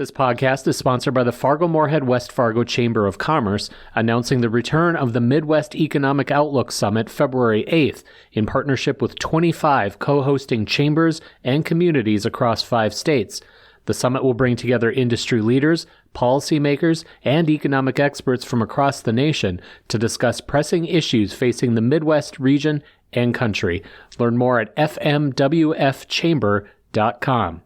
This podcast is sponsored by the Fargo Moorhead West Fargo Chamber of Commerce, announcing the return of the Midwest Economic Outlook Summit February 8th in partnership with 25 co-hosting chambers and communities across 5 states. The summit will bring together industry leaders, policymakers, and economic experts from across the nation to discuss pressing issues facing the Midwest region and country. Learn more at fmwfchamber.com.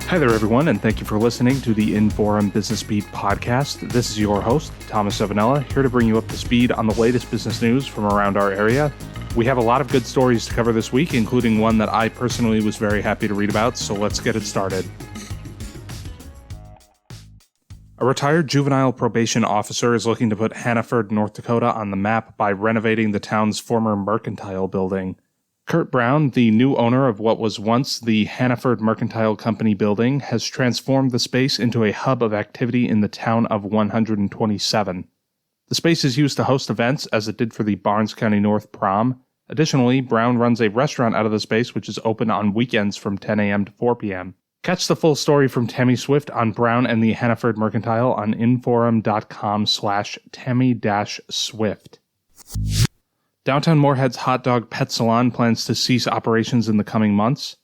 Hi there, everyone, and thank you for listening to the In-Forum Business Beat podcast. This is your host, Thomas Savanella, here to bring you up to speed on the latest business news from around our area. We have a lot of good stories to cover this week, including one that I personally was very happy to read about, so let's get it started. A retired juvenile probation officer is looking to put Hannaford, North Dakota on the map by renovating the town's former mercantile building. Kurt Brown, the new owner of what was once the Hannaford Mercantile Company building, has transformed the space into a hub of activity in the town of 127. The space is used to host events, as it did for the Barnes County North Prom. Additionally, Brown runs a restaurant out of the space which is open on weekends from 10 a.m. to 4 p.m. Catch the full story from Tammy Swift on Brown and the Hannaford Mercantile on inforum.com/Tammy-Swift. Downtown Moorhead's Hotdog Pet Salon plans to cease operations in the coming months.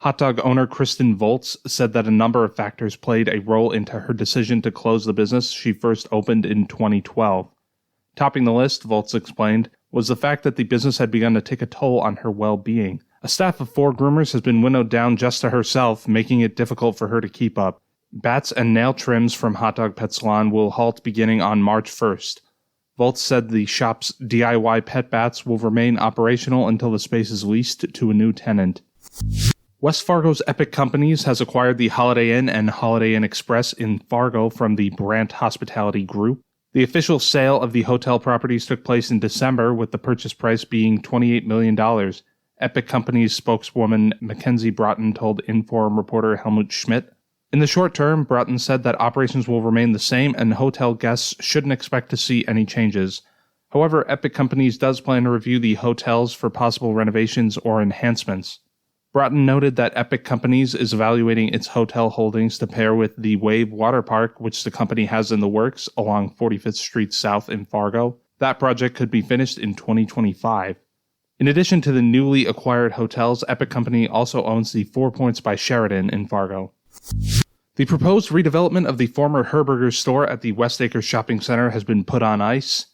Hotdog owner Kristen Volz said that a number of factors played a role into her decision to close the business she first opened in 2012. Topping the list, Volz explained, was the fact that the business had begun to take a toll on her well-being. A staff of 4 groomers has been winnowed down just to herself, making it difficult for her to keep up. Bats and nail trims from Hotdog Pet Salon will halt beginning on March 1st. Volz said the shop's DIY pet bats will remain operational until the space is leased to a new tenant. West Fargo's Epic Companies has acquired the Holiday Inn and Holiday Inn Express in Fargo from the Brandt Hospitality Group. The official sale of the hotel properties took place in December, with the purchase price being $28 million. Epic Companies spokeswoman Mackenzie Broughton told Inforum reporter Helmut Schmidt. In the short term, Broughton said that operations will remain the same and hotel guests shouldn't expect to see any changes. However, Epic Companies does plan to review the hotels for possible renovations or enhancements. Broughton noted that Epic Companies is evaluating its hotel holdings to pair with the Wave Water Park, which the company has in the works along 45th Street South in Fargo. That project could be finished in 2025. In addition to the newly acquired hotels, Epic Company also owns the 4 Points by Sheraton in Fargo. The proposed redevelopment of the former Herberger store at the West Acres Shopping Center has been put on ice.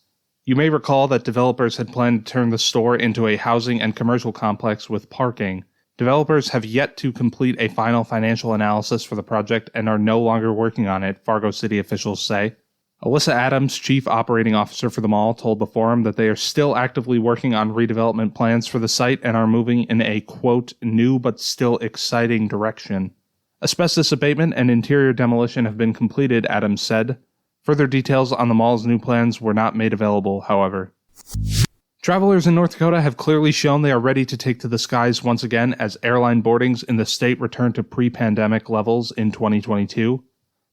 You may recall that developers had planned to turn the store into a housing and commercial complex with parking. Developers have yet to complete a final financial analysis for the project and are no longer working on it, Fargo City officials say. Alyssa Adams, chief operating officer for the mall, told the forum that they are still actively working on redevelopment plans for the site and are moving in a, quote, new but still exciting direction. Asbestos abatement and interior demolition have been completed, Adams said. Further details on the mall's new plans were not made available, however. Travelers in North Dakota have clearly shown they are ready to take to the skies once again as airline boardings in the state return to pre-pandemic levels in 2022.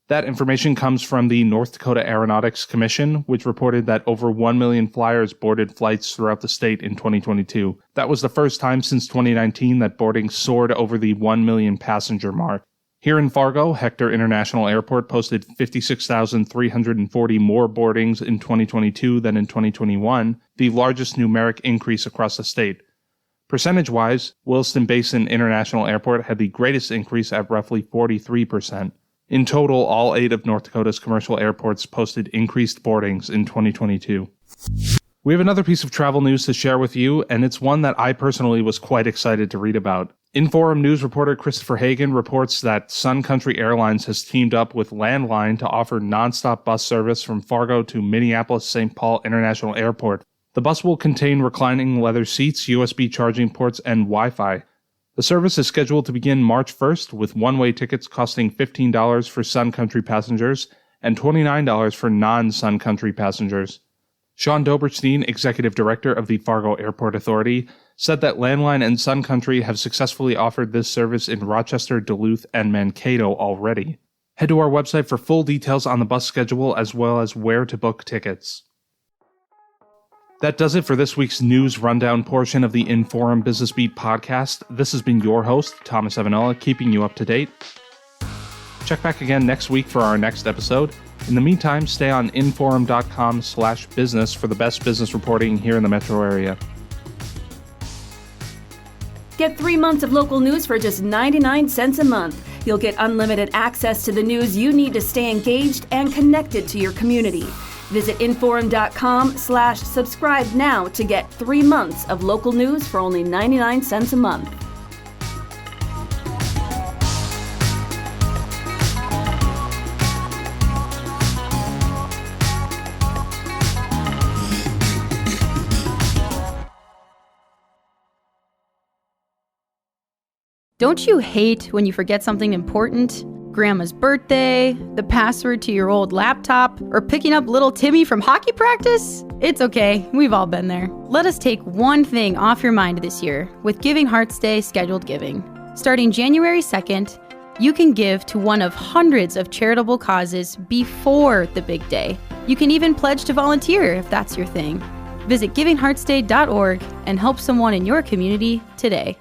That information comes from the North Dakota Aeronautics Commission, which reported that over 1 million flyers boarded flights throughout the state in 2022. That was the first time since 2019 that boardings soared over the 1 million passenger mark. Here in Fargo, Hector International Airport posted 56,340 more boardings in 2022 than in 2021, the largest numeric increase across the state. Percentage-wise, Williston Basin International Airport had the greatest increase at roughly 43%. In total, all 8 of North Dakota's commercial airports posted increased boardings in 2022. We have another piece of travel news to share with you, and it's one that I personally was quite excited to read about. Inforum news reporter Christopher Hagan reports that Sun Country Airlines has teamed up with Landline to offer nonstop bus service from Fargo to Minneapolis-St. Paul International Airport. The bus will contain reclining leather seats, USB charging ports, and Wi-Fi. The service is scheduled to begin March 1st, with one-way tickets costing $15 for Sun Country passengers and $29 for non-Sun Country passengers. Sean Doberstein, executive director of the Fargo Airport Authority, said that Landline and Sun Country have successfully offered this service in Rochester, Duluth, and Mankato already. Head to our website for full details on the bus schedule as well as where to book tickets. That does it for this week's news rundown portion of the Inforum Business Beat podcast. This has been your host, Thomas Avenella, keeping you up to date. Check back again next week for our next episode. In the meantime, stay on inforum.com/business for the best business reporting here in the metro area. Get 3 months of local news for just 99 cents a month. You'll get unlimited access to the news you need to stay engaged and connected to your community. Visit inforum.com/subscribe now to get 3 months of local news for only 99 cents a month. Don't you hate when you forget something important? Grandma's birthday, the password to your old laptop, or picking up little Timmy from hockey practice? It's okay, we've all been there. Let us take one thing off your mind this year with Giving Hearts Day scheduled giving. Starting January 2nd, you can give to one of hundreds of charitable causes before the big day. You can even pledge to volunteer if that's your thing. Visit givingheartsday.org and help someone in your community today.